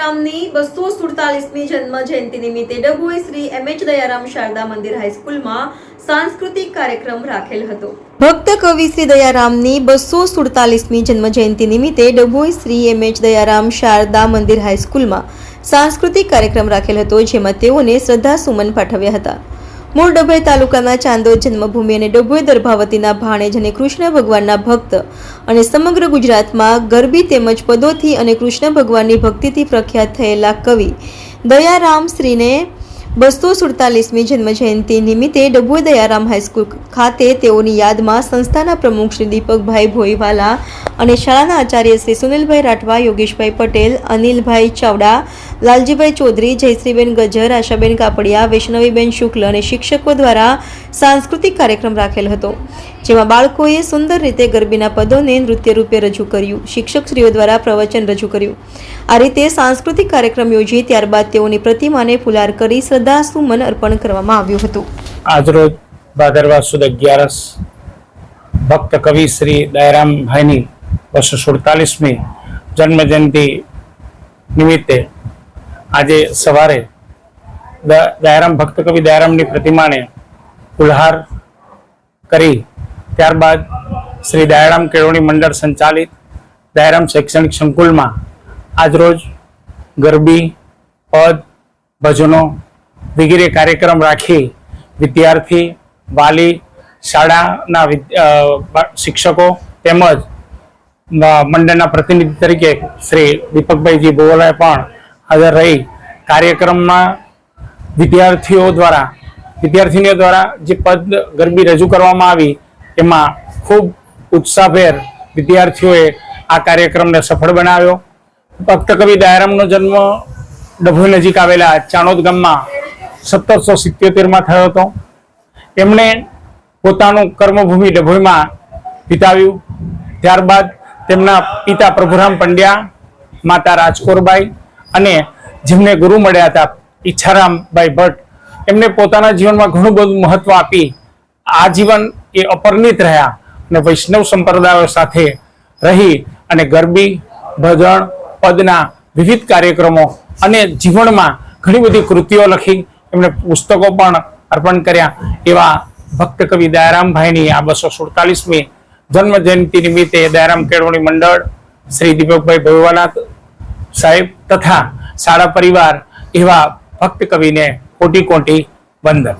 દયારામની 247મી જન્મ જયંતિ નિમિત્તે ડભોઈ શ્રી એમ.એચ. દયારામ શારદા મંદિર હાઈસ્કૂલમાં સાંસ્કૃતિક કાર્યક્રમ રાખેલ હતો। ભક્ત કવિ શ્રી દયારામની 247મી જન્મ જયંતિ નિમિત્તે ડભોઈ શ્રી એમ.એચ. દયારામ શારદા મંદિર હાઈસ્કૂલમાં સાંસ્કૃતિક કાર્યક્રમ રાખેલ હતો, જેમાં તેઓને શ્રદ્ધા સુમન પાઠવ્યા હતા। મૂળ ડભોઈ તાલુકાના ચાંદોદ જન્મભૂમિ અને ડભોઈ દર્ભાવતીના ભાણેજ અને કૃષ્ણ ભગવાનના ભક્ત અને સમગ્ર ગુજરાતમાં ગરબી તેમજ પદોથી અને કૃષ્ણ ભગવાનની ભક્તિથી પ્રખ્યાત થયેલા કવિ દયારામ શ્રીને 247મી જન્મ જયંતિ નિમિત્તે ડભોઈ દયારામ હાઈસ્કૂલ ખાતે તેઓની યાદમાં સંસ્થાના પ્રમુખ શ્રી દીપકભાઈ ભોઈવાલા અને શાળાના આચાર્ય શ્રી સુનિલભાઈ રાઠવા, યોગેશભાઈ પટેલ, અનિલભાઈ ચાવડા, લાલજીભાઈ ચૌધરી, જયશ્રીબેન ગજર, આશાબેન કાપડિયા, વૈષ્ણવીબેન શુક્લ અને શિક્ષકો દ્વારા સાંસ્કૃતિક કાર્યક્રમ રાખેલ હતો, જેમાં બાળકોએ સુંદર રીતે ગરબીના પદોને નૃત્ય રૂપે રજૂ કર્યું। શિક્ષકશ્રીઓ દ્વારા પ્રવચન રજૂ કર્યું। આ રીતે સાંસ્કૃતિક કાર્યક્રમ યોજી ત્યારબાદ તેઓની પ્રતિમાને ફુલાર કરી શ્રદ્ધા સુમન અર્પણ કરવામાં આવ્યું હતું। આજરોજ ભાદરવા સુદ 11 ભક્ત કવિ શ્રી દયારામભાઈની 247મી જન્મ જયંતિ નિમિત્તે આજે સવારે દયારામ ભક્ત કવિ દયારામની પ્રતિમાને ફુલહાર કરી ત્યારબાદ શ્રી દયારામ કેળવણી મંડળ સંચાલિત દયારામ શૈક્ષણિક સંકુલમાં આજરોજ ગરબી, પદ, ભજનો વગેરે કાર્યક્રમ રાખી વિદ્યાર્થી, વાલી, શાળાના શિક્ષકો તેમજ મંડળના પ્રતિનિધિ તરીકે શ્રી દીપકભાઈજી ભોવલાએ પણ હાજર રહી કાર્યક્રમમાં વિદ્યાર્થીનીઓ દ્વારા જે પદ ગરબી રજૂ કરવામાં આવી એમાં ખૂબ ઉત્સાહભેર વિદ્યાર્થીઓએ આ કાર્યક્રમને સફળ બનાવ્યો। ભક્ત કવિ દયારામનો જન્મ ડભોઈ નજીક આવેલા ચાણોદ ગામમાં 1777માં થયો હતો। એમણે પોતાનું કર્મભૂમિ ડભોઈમાં વિતાવ્યું। ત્યારબાદ તેમના પિતા પ્રભુરામ પંડ્યા, માતા રાજકોરબાઈ અને જેમને ગુરુ મળ્યા હતા ઈચ્છારામભાઈ ભટ્ટ, એમને પોતાના જીવનમાં ઘણું બધું મહત્વ આપી આજીવન એ અપરિણિત રહ્યા અને વૈષ્ણવ સંપ્રદાયો સાથે રહી અને ગરબી, ભજન, પદના વિવિધ કાર્યક્રમો અને જીવનમાં ઘણી બધી કૃતિઓ લખી એમને પુસ્તકો પણ અર્પણ કર્યા। એવા ભક્ત કવિ દયારામભાઈની આ 247મી જન્મ જયંતિ નિમિત્તે દયારામ કેળવણી મંડળ, શ્રી દીપકભાઈ ભોઈવાલા સાહેબ તથા શાળા પરિવાર એવા ભક્ત કવિને કોટી કોટી વંદન।